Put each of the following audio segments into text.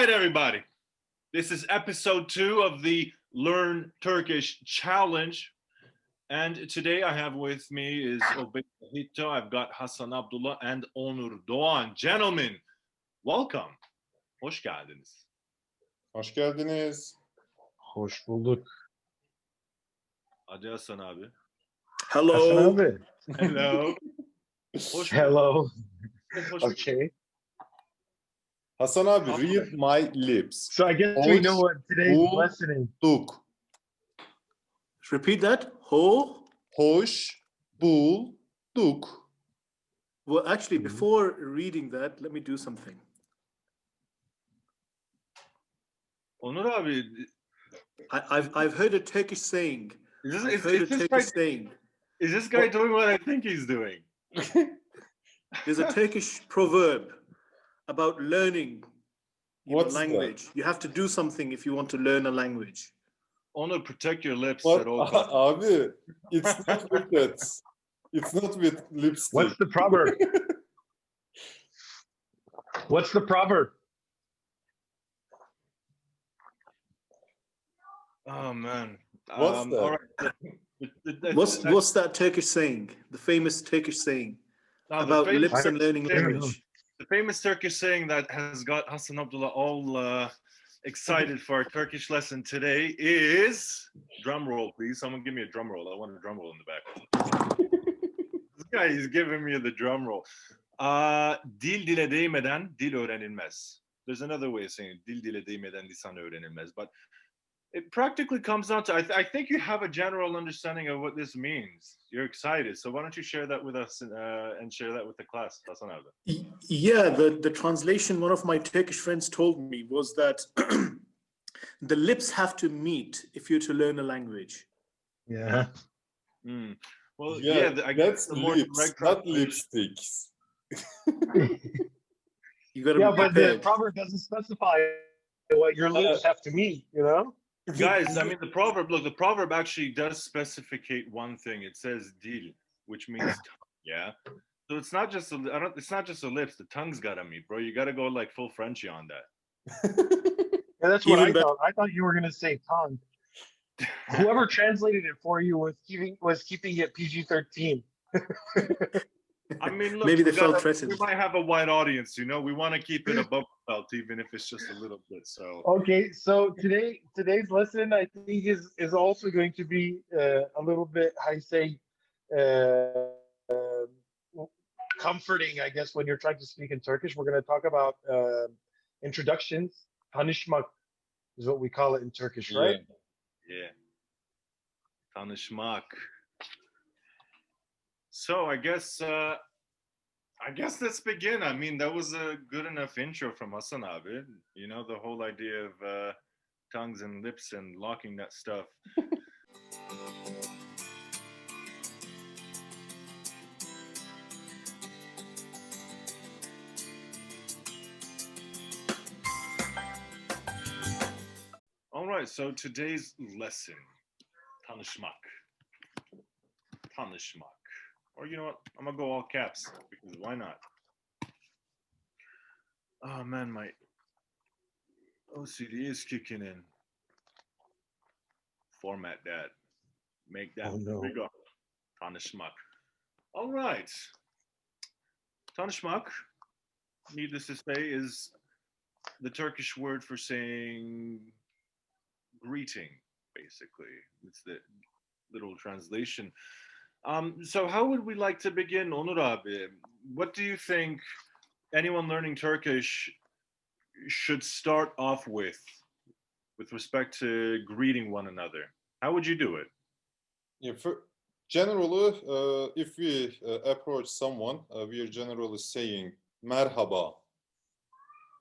right, everybody. This is episode 2 of the Learn Turkish Challenge. And today I have with me is Hito. I've got Hasan Abdullah and Onur Doğan. Gentlemen, welcome. Hoş geldiniz. Hoş geldiniz. Hoş bulduk. Hadi Hasan abi. Hello. Hasan abi. Hello. Hoş Hello. Hoş Okay. Hasan abi, Aferin. read my lips. So I guess we know what today's Hoş lesson is. bulduk. Repeat that. Ho. Hoş bulduk. Well, actually, before reading that, let me do something. Onur abi, I've heard a Turkish saying. is I've heard a Turkish saying. this guy doing what I think he's doing? There's a Turkish proverb about learning What's a language. You have to do something if you want to learn a language. Onur, protect your lips What? at all costs. Abi, it's not with that. It's not with lipstick. What's the proverb? What's the proverb? Oh, man. What's that? All right. What's that Turkish saying? The famous Turkish saying Now, the about famous lips and learning Turkish saying- language. The famous Turkish saying that has got Hasan Abdullah all excited for our Turkish lesson today is, drum roll please, someone give me a drum roll. I want a drum roll in the back. This guy is giving me the drum roll. Dil dile değmeden dil öğrenilmez. There's another way of saying it, dil dile değmeden lisan öğrenilmez, but it practically comes down to, I think you have a general understanding of what this means. You're excited, so why don't you share that with us and share that with the class, Hasan abi? Yeah, the translation one of my Turkish friends told me was that the lips have to meet if you're to learn a language. Yeah. Mm. Well, Yeah, I guess that's the more lips, direct not translation- lipsticks. You got to Yeah, be but the prepared. proverb doesn't specify what your lips have to meet, you know? Guys, I mean, the proverb actually does specificate one thing. It says dil, which means tongue, yeah. So it's not just it's not just the lips. The tongue's gotta meet, bro. You gotta go like full Frenchy on that. Yeah, that's what Even I better. thought. I thought you were going to say tongue. Whoever translated it for you was keeping it PG-13. I mean, look, Maybe they we felt gotta- threatened. We might have a wide audience, you know. We want to keep it above the belt, even if it's just a little bit. So Okay, so today's lesson, I think, is also going to be a little bit, I say, comforting, I guess, when you're trying to speak in Turkish. We're going to talk about introductions. Tanışmak is what we call it in Turkish, right? yeah, tanışmak. So I guess let's begin. I mean, that was a good enough intro from Hasan abi. You know, the whole idea of tongues and lips and locking that stuff. All right, so today's lesson, tanışmak. Tanışmak. Or you know what? I'm gonna go all caps because why not? Oh man, my OCD is kicking in. Format that. Make that Oh, no. bigger. Tanışmak. All right. Tanışmak, needless to say, is the Turkish word for saying greeting, basically. It's the literal translation. So how would we like to begin, Onur abi? What do you think anyone learning Turkish should start off with respect to greeting one another? How would you do it? Yeah, generally, if we approach someone, we are generally saying merhaba.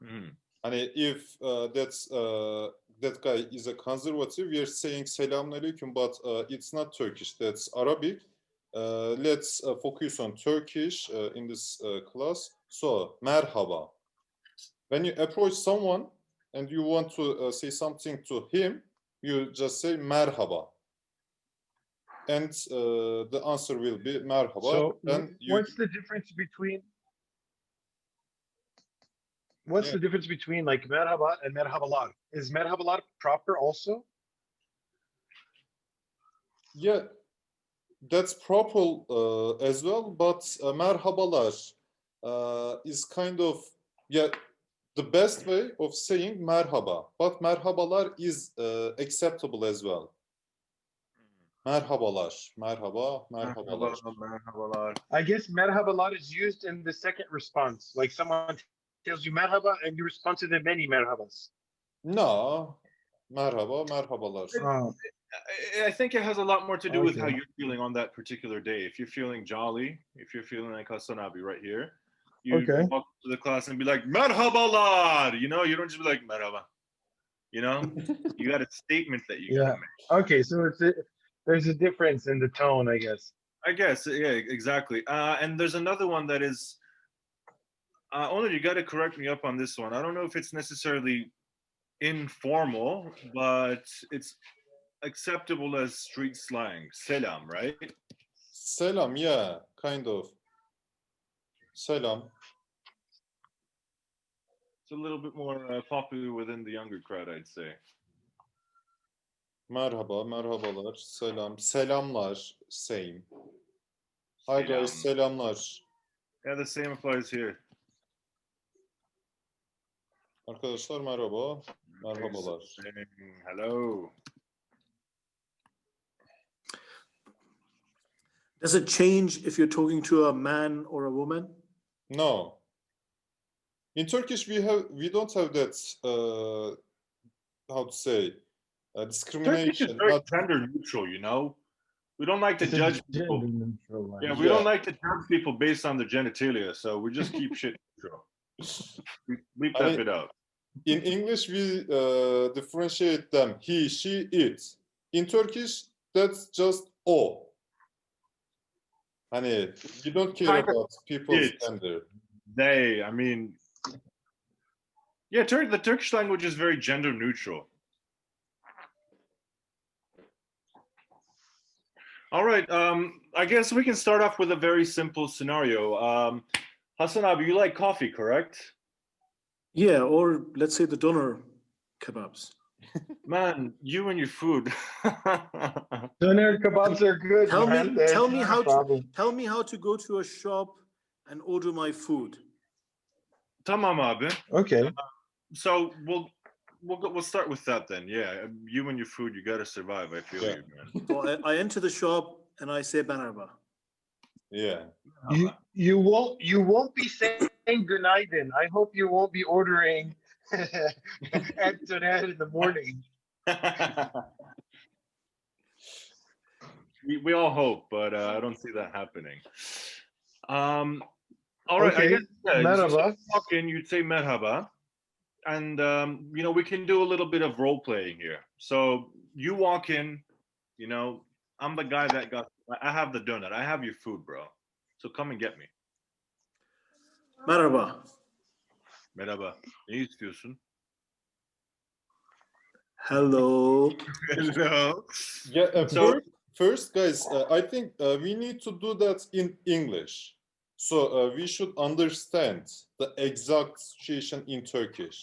Mhm. And if that guy is a conservative, we are saying selamünaleyküm, but it's not Turkish, that's Arabic. Let's focus on Turkish in this class. So, merhaba. When you approach someone and you want to say something to him, you just say merhaba. And the answer will be merhaba. So Then what's the difference between What's Yeah. the difference between like merhaba and merhabalar? Is merhabalar proper also? Yeah, that's proper as well, but merhabalar is kind of, yeah, the best way of saying merhaba, but merhabalar is acceptable as well. Merhabalar, merhaba, merhabalar. Merhabalar. I guess merhabalar is used in the second response. Like someone tells you merhaba and you respond to them many merhabas. No, merhaba, merhabalar. Oh, I think it has a lot more to do with how Okay. you're feeling on that particular day. If you're feeling jolly, if you're feeling like Hasan Abi right here, you Okay. walk to the class and be like, Merhabalar! You know, you don't just be like, Merhaba. You know, you got a statement that you gotta Yeah. make. Okay, so there's a difference in the tone, I guess. I guess, yeah, exactly. And there's another one that is, Only you got to correct me up on this one. I don't know if it's necessarily informal, but it's acceptable as street slang. Selam, right? Selam, yeah, kind of. Selam. It's a little bit more popular within the younger crowd, I'd say. Merhaba, merhabalar, selam. Selamlar, same. Hi guys, Selam. selamlar. Yeah, the same applies here. Arkadaşlar merhaba, merhabalar. Saying hello. Does it change if you're talking to a man or a woman? No. In Turkish, we don't have that, how to say, Turkish is discrimination. very Not, gender neutral, you know? We don't like to It's a judge people. gender neutral Yeah, language. we don't like to judge people based on their genitalia, so we just keep shit neutral. We bleep that bit out. in English, we differentiate them. He, she, it. In Turkish, that's just o. Hani, you don't care Kind of about people's it. gender. They, I mean, yeah, the Turkish language is very gender neutral. All right, I guess we can start off with a very simple scenario. Hasan Abi, you like coffee, correct? Yeah, or let's say the doner kebabs. Man, you and your food. Doner kebabs are good, Tell man. me, That's tell me not a how to problem. tell me how to go to a shop and order my food. Tamam abi. Okay. So we'll start with that then. Yeah, you and your food, you gotta survive. I feel Yeah. you, man. So I enter the shop and I say merhaba. Yeah. You won't be saying günaydın. I hope you won't be ordering at Doner in the morning. we all hope, but I don't see that happening. All right, I Okay, guess merhaba. walk in, you'd say merhaba, and you know, we can do a little bit of role playing here. So you walk in, you know, I'm the guy that I have the donut, I have your food, bro. So come and get me. Merhaba. Merhaba. Ne istiyorsun? Hello. Hello. Yeah. So First, guys, I think we need to do that in English. So we should understand the exact situation in Turkish.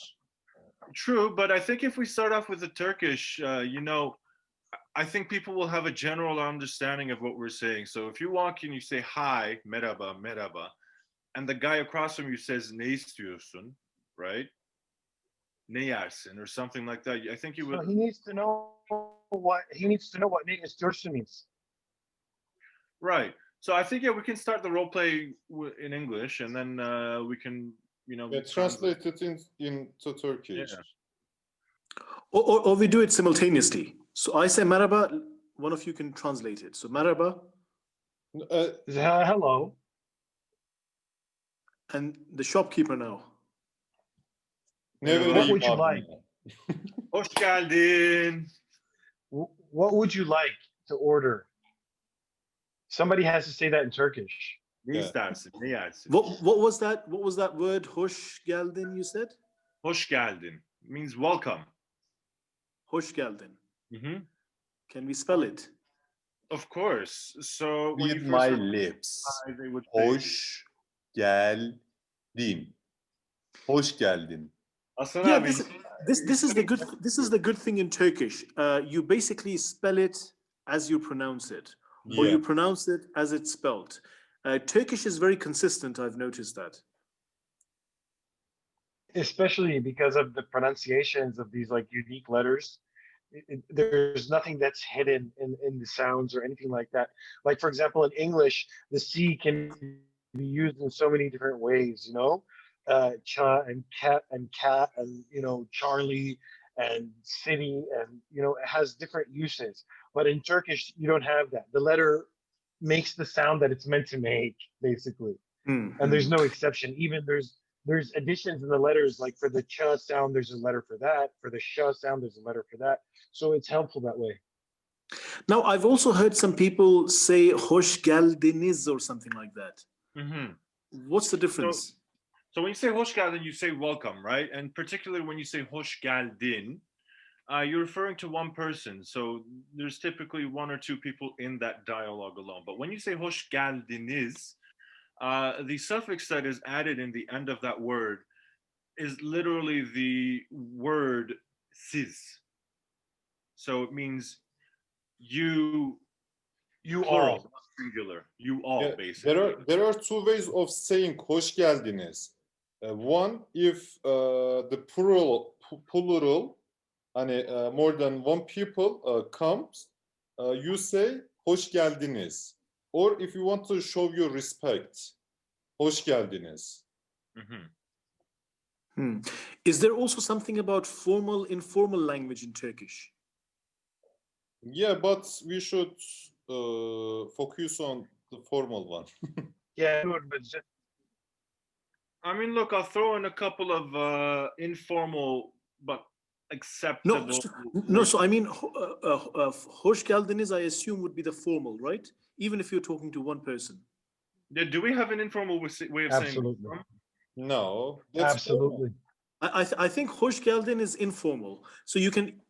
true, but I think if we start off with the Turkish, you know, I think people will have a general understanding of what we're saying. So if you walk in, you say hi, merhaba, merhaba, and the guy across from you says ne istiyorsun, right? Ne yersin or something like that. I think you So would. he needs to know what ne istiyorsun means. Right. So I think, yeah, we can start the role play in English, and then we can, you know, Yeah, translate it into Turkish. Yeah. Or we do it simultaneously. So I say merhaba, one of you can translate it. So merhaba, Hello. and the shopkeeper now. Ne What vereyim would you abi? like? Hoş geldin. What would you like to order? Somebody has to say that in Turkish. Ne Yeah. istersin? Ne yersin? What was that? What was that word? Hoş geldin, you said? Hoş geldin means welcome. Hoş geldin. Mm-hmm. Can we spell it? Of course. So when With you my first lips. they would say, Hoş geldin. Hoş geldin. Hasan Yeah, abi, this is the good thing in Turkish. You basically spell it as you pronounce it, or Yeah. you pronounce it as it's spelled. Turkish is very consistent. I've noticed that. Especially because of the pronunciations of these like unique letters. There's nothing that's hidden in the sounds or anything like that. Like for example, in English, the C can be used in so many different ways. You know, cha and cat and Charlie and city, and it has different uses. But in Turkish, you don't have that. The letter makes the sound that it's meant to make, basically. And there's no exception. Even there's additions in the letters, like for the ch sound, there's a letter for that. For the sh sound, there's a letter for that. So it's helpful that way. Now, I've also heard some people say "hoş geldiniz" or something like that. Mhm. What's the difference? So when you say hoş geldin, you say welcome, right? And particularly when you say hoş geldin, you're referring to one person. So there's typically one or two people in that dialogue alone. But when you say hoş geldiniz, the suffix that is added in the end of that word is literally the word siz. So it means you plural, all. singular. You all, Yeah, basically. there are two ways of saying hoş geldiniz. One, if the plural, hani, more than one people comes, you say hoş geldiniz. Or if you want to show your respect, hoş geldiniz. Is there also something about formal, informal language in Turkish? Yeah, but we should focus on the formal one. Yeah, but just I mean, look, I'll throw in a couple of informal but acceptable. No. So I mean, hoş geldiniz, I assume, would be the formal, right? Even if you're talking to one person. Yeah, do we have an informal way of saying? absolutely, No, that's absolutely. I think hoş geldin is informal. So you can,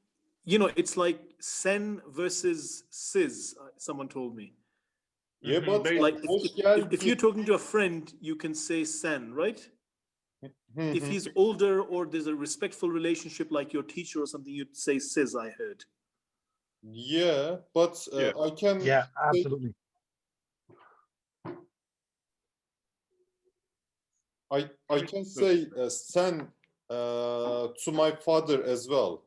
it's like sen versus siz. Someone told me. Yeah, but Like hoş if you're talking to a friend, you can say sen, right? If he's older or there's a respectful relationship, like your teacher or something, you'd say siz. I heard. Yeah, but Yeah. I can Yeah, say, absolutely. I can say sen to my father as well.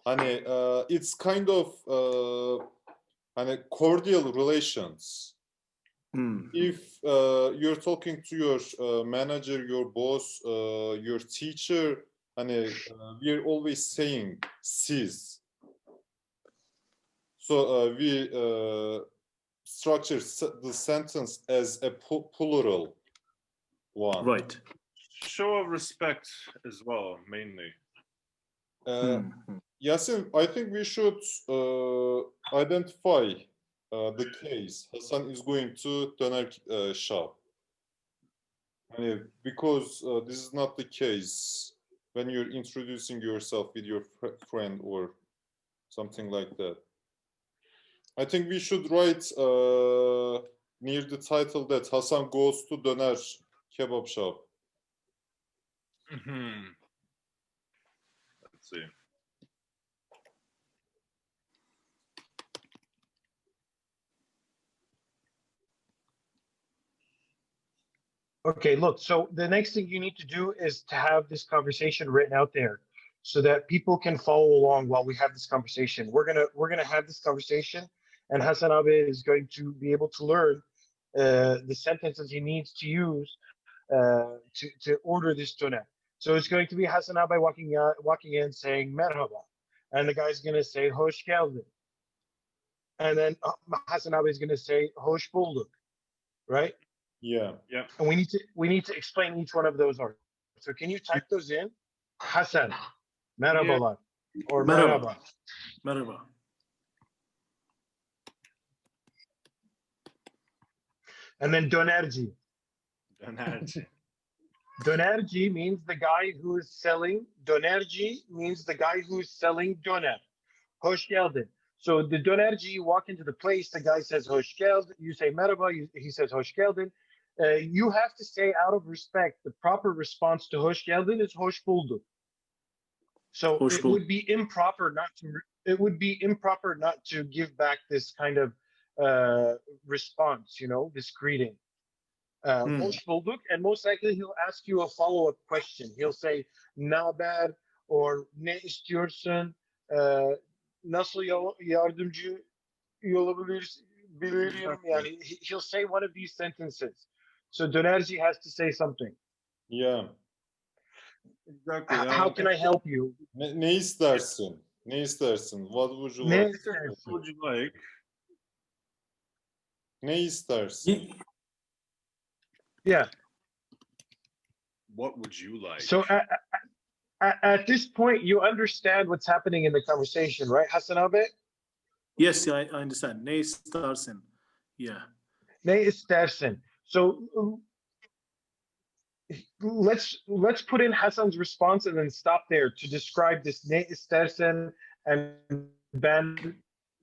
Hani, it's kind of hani cordial relations. If you're talking to your manager, your boss, your teacher, hani, we're always saying siz. So we structure the sentence as a plural one. Right. Show of respect as well, mainly. Yasin, I think we should identify the case. Hasan is going to döner shop. Because this is not the case when you're introducing yourself with your friend or something like that. I think we should write near the title that Hasan goes to döner kebab shop. Let's see. Okay, look, so the next thing you need to do is to have this conversation written out there so that people can follow along while we have this conversation. We're gonna have this conversation, and Hasan Abe is going to be able to learn the sentences he needs to use to order this tuna. So it's going to be Hasan Abe walking in saying merhaba, and the guy's gonna say hoş geldin, and then Hasan Abe is gonna say hoş bulduk, right? Yeah. Yeah. And we need to explain each one of those words. So can you type those in? Hasan, merhabalar, or merhaba. Merhaba. And then dönerci. Dönerci. Dönerci means the guy who is selling. Dönerci means the guy who's selling döner. Hoş geldin. So the dönerci, you walk into the place, the guy says hoş geldin. You say merhaba, he says hoş geldin. you have to say out of respect, the proper response to hoş geldin is hoş bulduk. So Hoş it bulduk. would be improper not to give back this kind of response, this greeting. Hoş bulduk, and most likely he'll ask you a follow-up question. He'll say ne haber or ne istiyorsun, nasıl yardımcı olabilirim. Yani he'll say one of these sentences. So dönerci has to say something. Yeah. Exactly. How can I help you? Ne istersin? Ne istersin? What would you Ne like? What istersin? would you like? Ne istersin? Yeah. What would you like? So at this point, you understand what's happening in the conversation, right, Hasan abi? Yes, I understand. Ne istersin. Yeah. Ne istersin. So let's put in Hasan's response and then stop there to describe this ne istersen and ben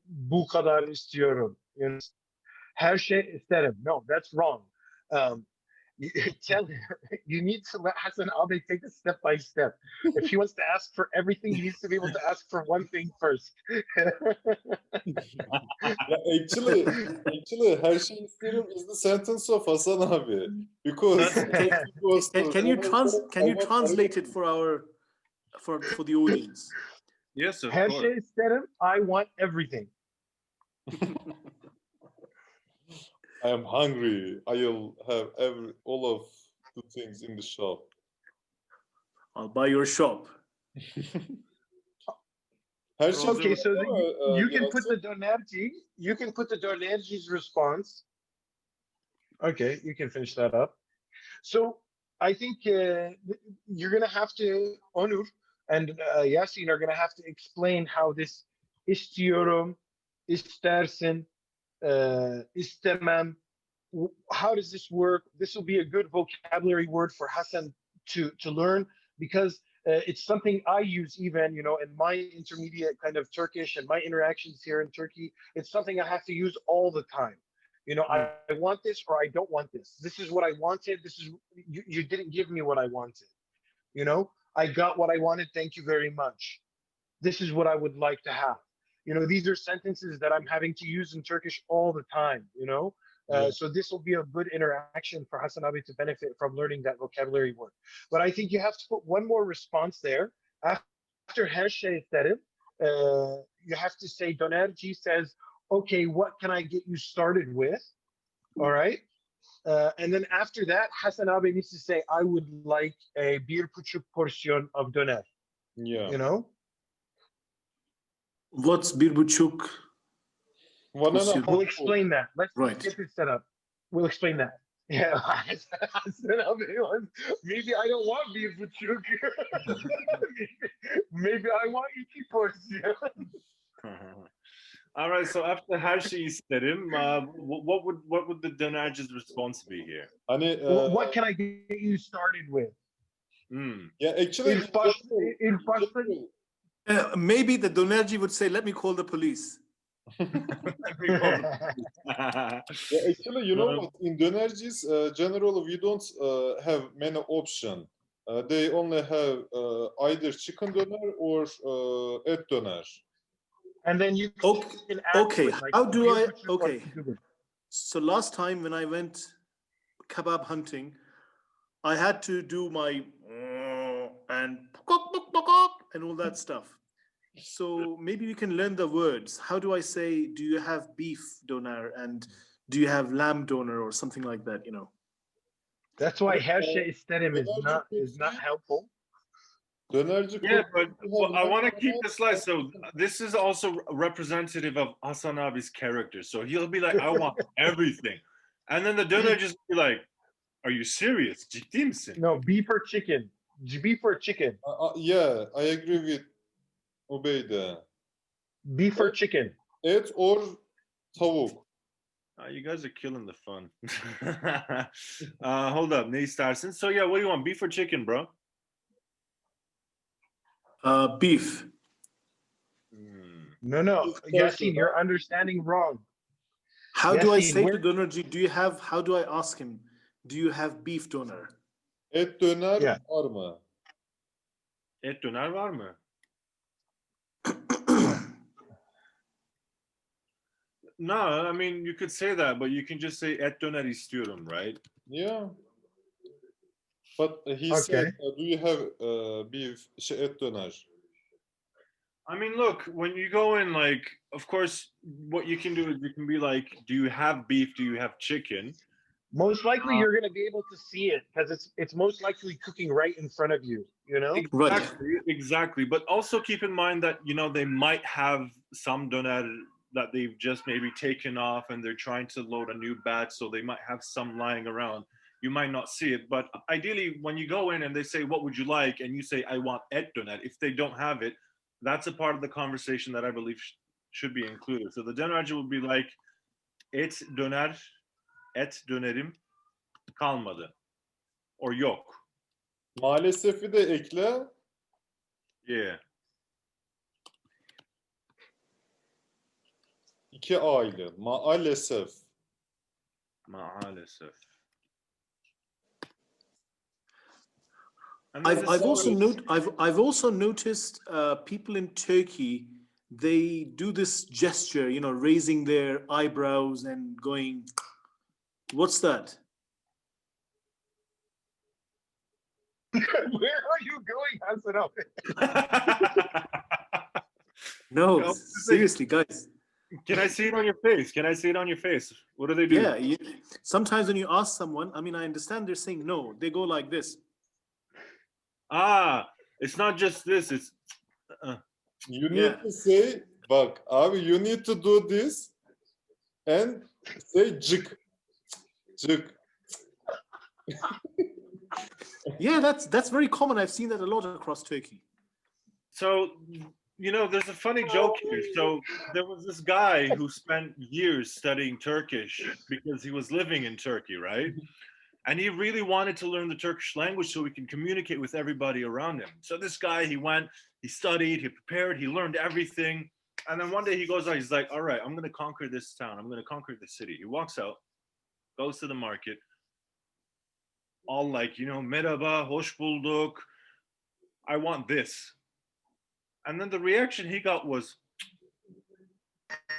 bu kadar istiyorum. Her şey isterim. No, that's wrong. You need to let Hasan abi take it step by step. If he wants to ask for everything, he needs to be able to ask for one thing first. Actually, her şey isterim is the sentence of Hasan abi. Because Can you translate it for the audience? Yes, of Her course. şey isterim, I want everything. I am hungry. I'll have all of the things in the shop. I'll buy your shop. Her şey Okay, so you can put Yasin. the dönerci's response. Okay, you can finish that up. So I think you're gonna have to, Onur and Yasin are gonna have to explain how this istiyorum, istersin, istemem, how does this work? This will be a good vocabulary word for Hasan to learn, because it's something I use even, in my intermediate kind of Turkish and my interactions here in Turkey. It's something I have to use all the time. I want this or I don't want this. This is what I wanted. This is, you didn't give me what I wanted. I got what I wanted. Thank you very much. This is what I would like to have. These are sentences that I'm having to use in Turkish all the time, So this will be a good interaction for Hasan abi to benefit from learning that vocabulary word. But I think you have to put one more response there. After her şey isterim, you have to say, dönerci says, okay, what can I get you started with? All right. And then after that, Hasan abi needs to say, I would like a 1,5 porsiyon of döner. Yeah. What's 1,5? We'll explain that. Let's get this set up. We'll explain that. Yeah. Maybe I don't want 1,5. Maybe I want 2 porsiyon. All right. So after her şey isterim, what would the dönerci's response be here? What can I get you started with? Yeah, actually, maybe the dönerci would say, let me call the police. Yeah, actually, what? In dönerci's, generally, we don't have many options. They only have either chicken döner or et döner. And then you can add okay. How do I? Okay. Or So last time when I went kebab hunting, I had to do my and all that stuff. So maybe we can learn the words. How do I say, do you have beef doner and do you have lamb doner or something like that, That's why her şey isterim is not helpful. Yeah, but I want to keep the slide. So this is also representative of Hasan abi's character. So he'll be like, I want everything. And then the döner just be like, are you serious? Ciddi misin? No, beef or chicken. Beef or chicken. Yeah, I agree with Ubeyde. Beef or chicken. Et or tavuk. You guys are killing the fun. Hold up, ne istersin? So yeah, what do you want? Beef or chicken, bro? Beef. No. Yasin, you're understanding wrong. How do I say to dönerci, how do I ask him, Do you have beef doner? Et döner Yeah. var mı? Et döner var mı? No, I mean you could say that, but you can just say et döner istiyorum, right? Yeah. But he Okay. said, do you have beef, et döner? I mean, look, when you go in, like, of course, what you can do is you can be like, do you have beef? Do you have chicken? Most likely, you're going to be able to see it because it's most likely cooking right in front of you. You know. Right. Exactly, exactly. But also keep in mind that, you know, they might have some doner that they've just maybe taken off and they're trying to load a new batch, so they might have some lying around. You might not see it, but ideally, when you go in and they say, "What would you like?" and you say, "I want et doner," if they don't have it, that's a part of the conversation that I believe should be included. So the dönerci would be like, "Et döner, et dönerim kalmadı," or yok. Maalesef'i de ekle. Yeah. 2 aile. Maalesef. Maalesef. And then I've the I've also noticed people in Turkey, they do this gesture, you know, raising their eyebrows and going, what's that? Where are you going, Hasan? No, No, seriously, guys. Can I see it on your face? Can I see it on your face? What do they do? Yeah, sometimes when you ask someone, I mean, I understand they're saying no, they go like this. Ah, it's not just this. It's You need Yeah. to say, bak abi, you need to do this and say cık. Cık. Yeah, that's very common. I've seen that a lot across Turkey. so, you know, there's a funny joke here. So there was this guy who spent years studying Turkish because he was living in Turkey, right? And he really wanted to learn the Turkish language so he can communicate with everybody around him. So this guy, he went, he studied, he prepared, he learned everything. And then one day he goes out, he's like, all right, I'm going to conquer this town. I'm going to conquer the city. He walks out, goes to the market, all like, you know, merhaba, hoş bulduk. I want this. And then the reaction he got was,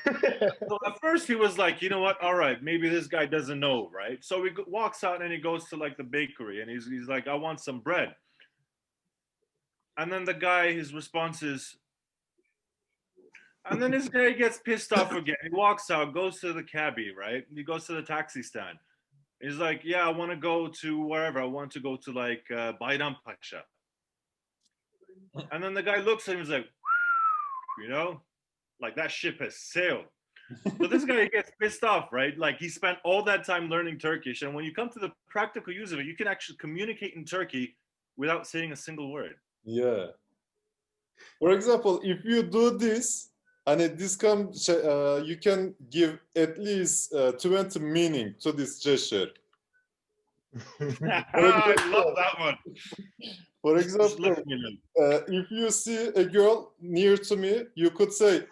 so at first he was like, you know what? All right, maybe this guy doesn't know, right? So he walks out and he goes to like the bakery and he's like, I want some bread. And then the guy, his response is, and then this guy gets pissed off again. He walks out, goes to the cabbie, right? He goes to the taxi stand. He's like, yeah, I want to go to wherever. I want to go to like Bayram Pasha. And then the guy looks at him and he's like, you know, like that ship has sailed. So this guy gets pissed off, right? Like he spent all that time learning Turkish. And when you come to the practical use of it, you can actually communicate in Turkey without saying a single word. Yeah. For example, if you do this, and this you can give at least 20 meaning to this gesture. I love that one. For Just example, looking at him. if you see a girl near to me, you could say,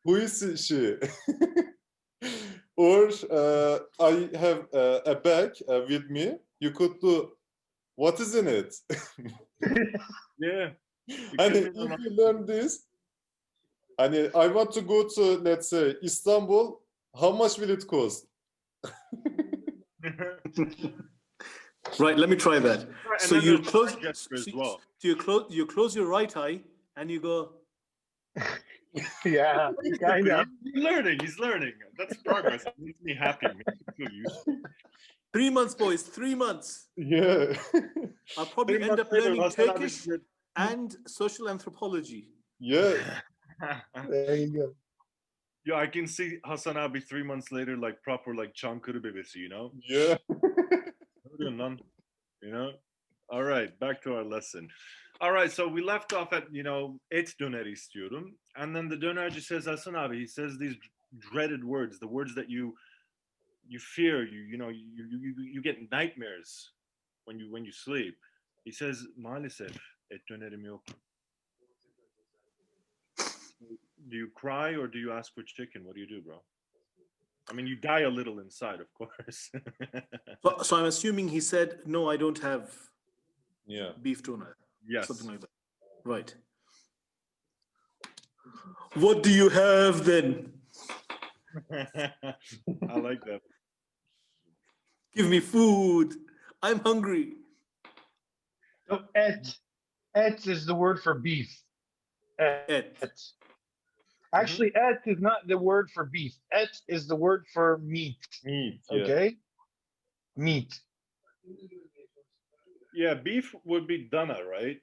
who is she? Or I have a bag with me. You could do, what is in it? Yeah. And if you learn this, and I want to go to, let's say, Istanbul, how much will it cost? Right, let me try that. And So then you there's close, eye gesture as well. you close your right eye and you go. Yeah, kind of. He's learning. He's learning. That's progress. It makes me happy. It makes me feel useful. 3 months, boys. 3 months. Yeah. I'll probably 3 end months up later, learning Hasan abi Turkish said- and social anthropology. Yeah. There you go. Yeah, I can see Hasan abi 3 months later, like proper, like Çankırı bebesi, you know? Yeah. You know? All right, back to our lesson. All right, so we left off at, you know, et döner istiyorum. And then the dönerci says, Hasan abi, he says these dreaded words, the words that you fear, you get nightmares when you sleep. He says, maalesef et dönerim yok. Do you cry or do you ask for chicken? What do you do, bro? I mean, you die a little inside, of course. So I'm assuming he said, no, I don't have Yeah. beef doner. Yes. Something like that. Right. What do you have then? I like that. Give me food. I'm hungry. So et is the word for beef. Et. Actually, et is not the word for beef. Et is the word for meat. Meat. Yeah. Okay? Meat. Yeah, beef would be dana, right?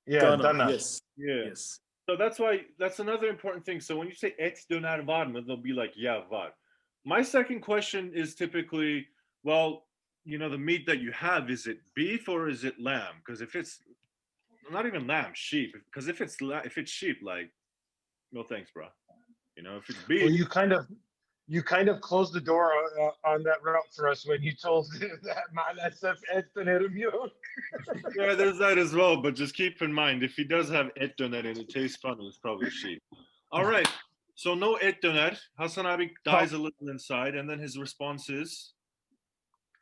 Yeah, Dana. dana. Yes. Yeah. Yes. So that's another important thing. So when you say et döner var mı, they'll be like, yeah, var. My second question is typically, well, you know, the meat that you have, is it beef or is it lamb? Because if it's not even lamb, sheep. Because if it's sheep, like, no thanks, bro. You know, if it's beef, Well, you kind of closed the door on that route for us when you told that maalesef et dönerim yok. yeah, there's that as well. But just keep in mind, if he does have et döner and it tastes funny, it's probably sheep. All right. So no et döner. Hasan abi dies a little inside, and then his response is,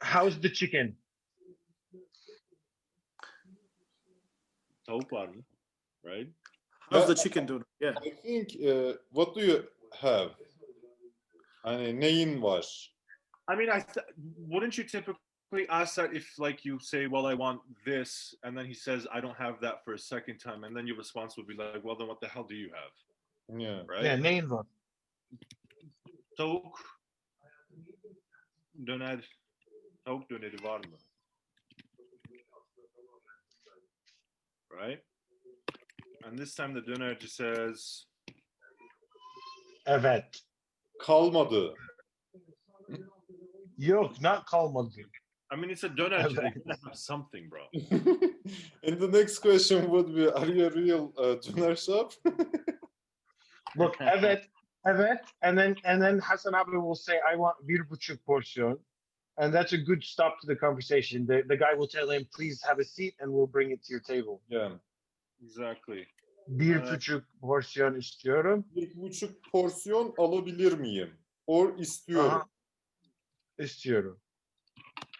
How's the chicken? tavuk var mı? Right? How's the chicken doner? Yeah. I think what do you have? Hani neyin var? I mean, wouldn't you typically ask that if, like, you say, well, I want this, and then he says, I don't have that for a second time, and then your response would be like, well, then what the hell do you have? Yeah. Right? Yeah, neyin var? Tavuk döner, tavuk döneri var mı? Right? And this time the dönerci says, Evet. Kalmadı. Yok, not kalmadı. I mean, it's a dönerci. They gotta have something, bro. And the next question would be, are you a real döner shop? Look, evet, and then Hasan abi will say, I want 1,5 porsiyon. And that's a good stop to the conversation. The guy will tell him, please have a seat and we'll bring it to your table. Yeah. Exactly. 1,5 porsiyon istiyorum. 1,5 porsiyon alabilir miyim? Or istiyorum. Aha. İstiyorum.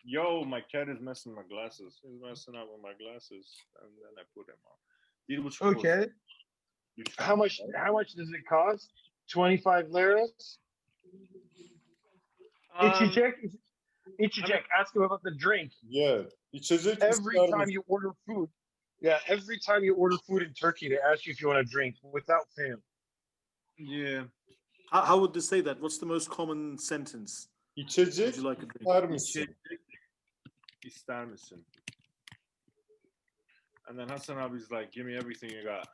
Yo, my cat is messing my glasses. He's messing up with my glasses, and then I put him on. 1,5 Okay. porsiyon. How much does it cost? 25 liras? İçecek. Ask him about the drink. Yeah. İçecek Every ister time misin? you order food. Yeah, every time you order food in Turkey, they ask you if you want a drink without fail. Yeah. How would they say that? What's the most common sentence? Would İçecek you like a drink? ister misin? İçecek ister misin? And then Hasan abi's like, give me everything you got.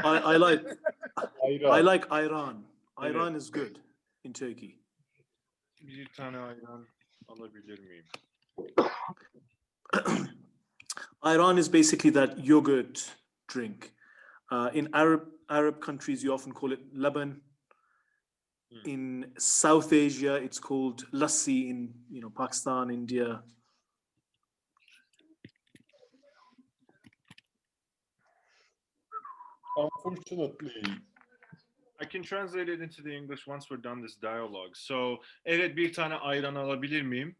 I like Ayran. ayran. Ayran is good in Turkey. Bir tane ayran alabilir miyim? Ayran is basically that yogurt drink. In Arab countries, you often call it laban. In South Asia, it's called lassi in Pakistan, India. Unfortunately. I can translate it into the English once we're done this dialogue. So, evet, bir tane ayran alabilir miyim?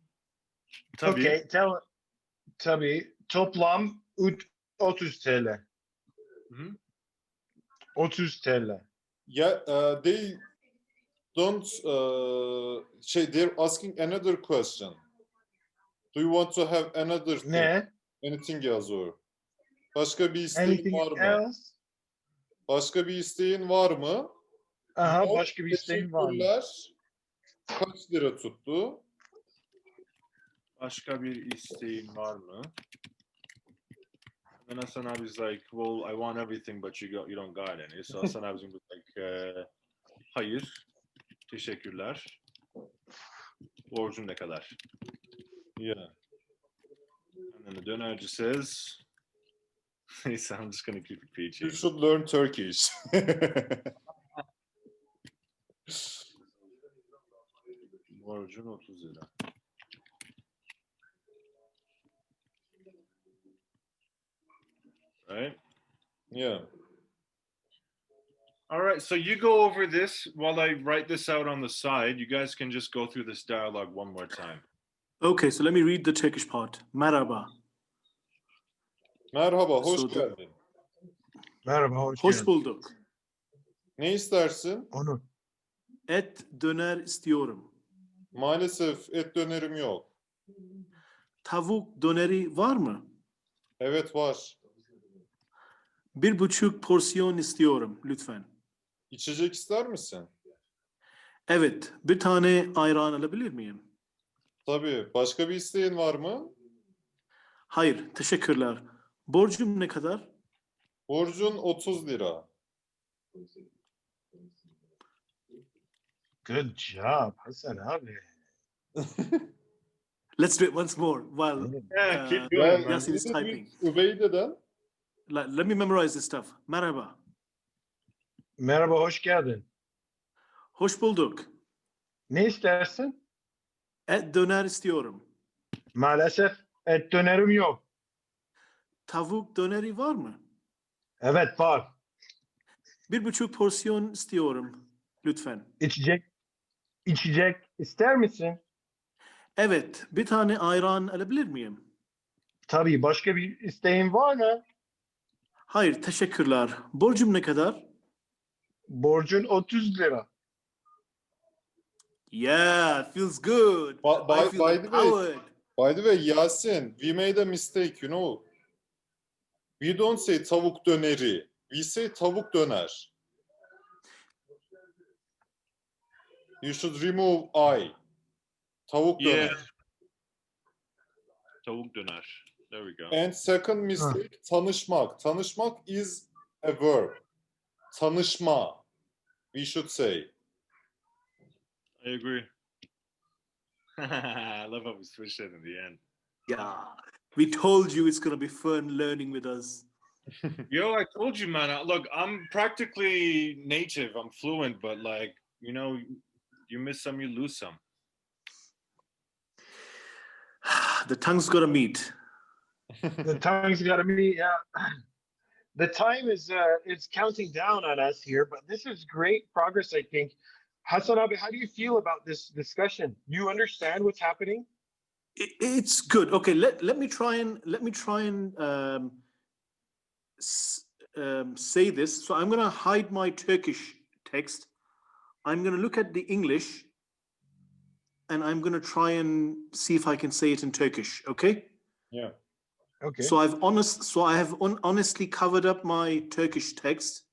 Tabii. Okay, tabii. Toplam 30 TL. 30 TL. Yeah, they don't they're asking another question. Do you want to have another thing? Ne? Anything yazıyor. Başka bir isteğin Anything var mı? else? Başka bir isteğin var mı? Aha, Yok, başka bir isteğin var mı? teşekkürler. Kaç lira tuttu? Başka bir isteğin var mı? And then Hasan abi's like, well, I want everything, but you don't got any. So Hasan abi's gonna be like, hayır, teşekkürler. Borcun ne kadar? Yeah. And then the dönerci says, I'm just gonna keep it PG. You should learn Turkish. Borcun 30 lira. Right? Yeah. All right, so you go over this while I write this out on the side. You guys can just go through this dialogue one more time. Okay, so let me read the Turkish part. Merhaba. Merhaba, hoş So the- geldin. Merhaba, hoş Hoş geldin. bulduk. Ne istersin? Onur. Et döner istiyorum. Maalesef et dönerim yok. Tavuk döneri var mı? Evet var. 1,5 porsiyon istiyorum lütfen. İçecek ister misin? Evet, bir tane ayran alabilir miyim? Tabii. Başka bir isteğin var mı? Hayır, teşekkürler. Borcum ne kadar? Borcun 30 lira. Good job, Hasan abi. Let's do it once more while Yeah, keep doing Well, it, man. Yasin is bir de typing. bir Übeyde'den. Let me memorize this stuff. Merhaba. Merhaba, hoş geldin. Hoş bulduk. Ne istersin? Et döner istiyorum. Maalesef et dönerim yok. Tavuk döneri var mı? Evet var. 1,5 porsiyon istiyorum lütfen. İçecek ister misin? Evet, bir tane ayran alabilir miyim? Tabii, başka bir isteğin var mı? Hayır, teşekkürler. Borcum ne kadar? Borcun 30 lira. Yeah, feels good. I feel empowered. By the way, Yasin, we made a mistake, you know. We don't say tavuk döneri. We say tavuk döner. You should remove I. Tavuk Yeah. döner. Tavuk döner. There we go. And second mistake, tanışmak. Tanışmak is a verb. Tanışma. We should say. I agree. I love how we switched it in the end. Yeah, we told you it's going to be fun learning with us. Yo, I told you, man. Look, I'm practically native. I'm fluent, but like, you know, you miss some, you lose some. The tongue's got to meet. The tongue's got to meet. Yeah. The time is counting down on us here, but this is great progress, I think. Hasan abi, how do you feel about this discussion? You understand what's happening? It's good. Okay, let me try and say this. So I'm going to hide my Turkish text. I'm going to look at the English, and I'm going to try and see if I can say it in Turkish. Okay. Yeah. Okay. So I have honestly covered up my Turkish text.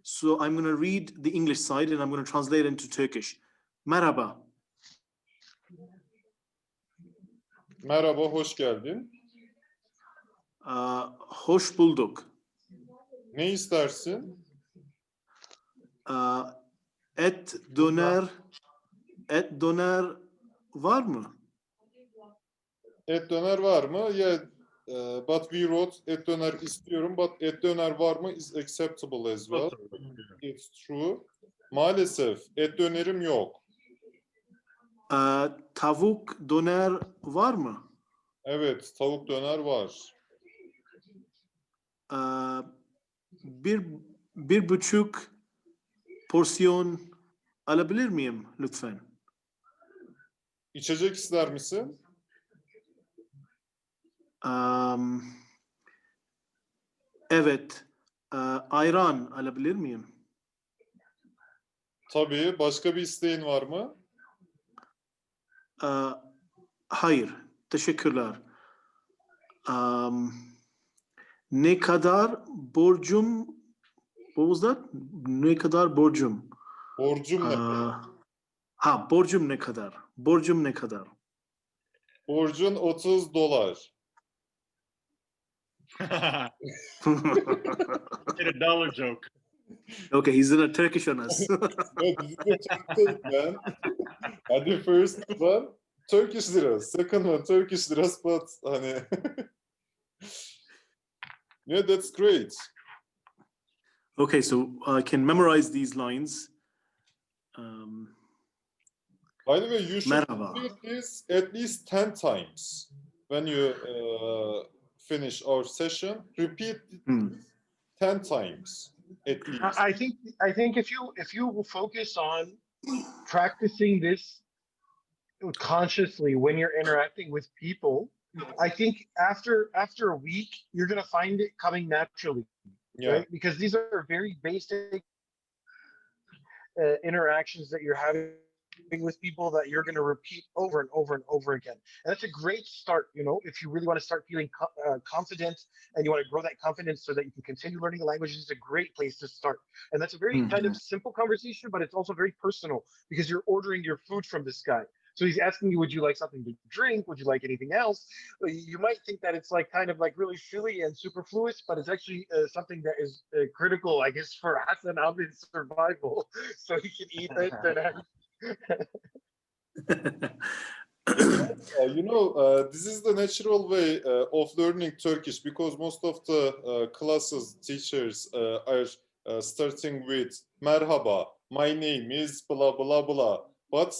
So I'm going to read the English side and I'm going to translate it into Turkish. Merhaba. Merhaba, hoş geldin. Hoş bulduk. Ne istersin? Et döner var mı? Et döner var mı? Yeah, but we wrote et döner istiyorum, but et döner var mı is acceptable as well. It's true. Maalesef et dönerim yok. Tavuk döner var mı? Evet, tavuk döner var. Bir buçuk porsiyon alabilir miyim lütfen? İçecek ister misin? Evet. Ayran alabilir miyim? Tabii. Başka bir isteğin var mı? Hayır. Teşekkürler. Ne kadar borcum? What was that? Ne kadar borcum? Borcum ne? Borcum ne kadar? Borcum ne kadar? Borcun 30 dolar. Made a dollar joke. Okay, he's in a Turkish on us. Yeah, this is a trick, man. And the first one, Turkish liras. Second one, Turkish liras, but hani... Yeah, that's great. Okay, so I can memorize these lines. By the way, you should Merhaba. repeat this at least 10 times. When you finish our session, repeat it 10 times. at least. I think if you focus on practicing this consciously when you're interacting with people, I think after a week you're gonna find it coming naturally, Yeah. right? Because these are very basic interactions that you're having with people that you're going to repeat over and over and over again. And that's a great start, you know, if you really want to start feeling confident and you want to grow that confidence so that you can continue learning a language. It's a great place to start. And that's a very kind of simple conversation, but it's also very personal because you're ordering your food from this guy. So he's asking you, would you like something to drink? Would you like anything else? You might think that it's like kind of like really silly and superfluous, but it's actually something that is critical, I guess, for Hasan Abd's survival. So he can eat it and have You know, this is the natural way of learning Turkish because most of the classes, teachers are starting with Merhaba, my name is blah, blah, blah. But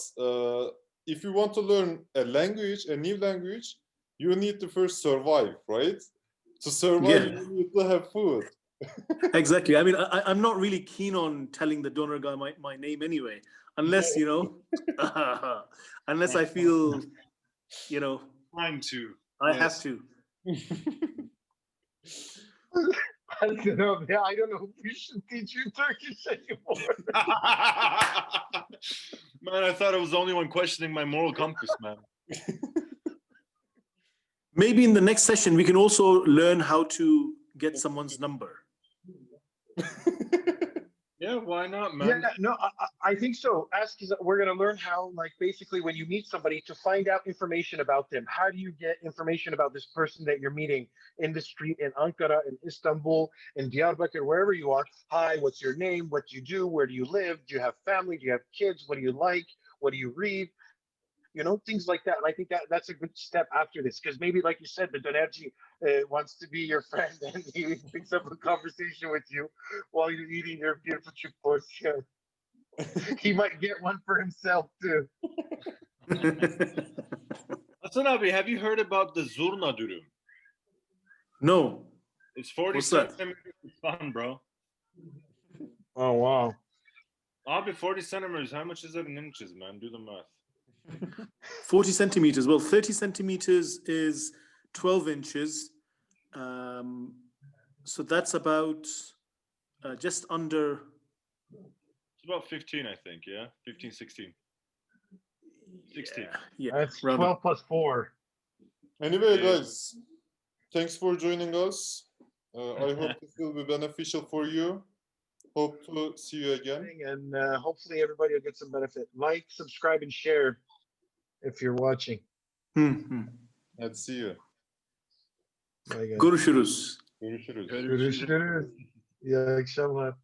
if you want to learn a language, a new language, you need to first survive, right? To survive, Yeah. you need to have food. Exactly. I mean, I'm not really keen on telling the donor guy my name anyway, unless, you know, unless I feel, you know, Time to. I have to. I don't know. I don't know if we should teach you Turkish anymore. Man, I thought I was the only one questioning my moral compass, man. Maybe in the next session, we can also learn how to get someone's number. Yeah, why not, man? Yeah, no, I think so. We're going to learn how, like, basically when you meet somebody to find out information about them. How do you get information about this person that you're meeting in the street, in Ankara, in Istanbul, in Diyarbakir, wherever you are? Hi, what's your name? What do you do? Where do you live? Do you have family? Do you have kids? What do you like? What do you read? You know, things like that. And I think that's a good step after this, because maybe, like you said, the Donerji wants to be your friend and he picks up a conversation with you while you're eating your beautiful portion. He might get one for himself too. Hasan abi, have you heard about the zurna dürüm? No. It's 40 What's that? centimeters. It's fun, bro. Oh wow. Abi, 40 centimeters. How much is that in inches, man? Do the math. 40 centimeters. Well, 30 centimeters is 12 inches. So that's about just under. It's about 15, I think, yeah? 15, 16. 16. Yeah. That's rather. 12 plus 4. Anyway, Yeah. guys, thanks for joining us. I hope this will be beneficial for you. Hope to see you again. And hopefully everybody will get some benefit. Like, subscribe, and share if you're watching. Hadi see you. Bye, guys. Görüşürüz. Görüşürüz. Görüşürüz. İyi akşamlar.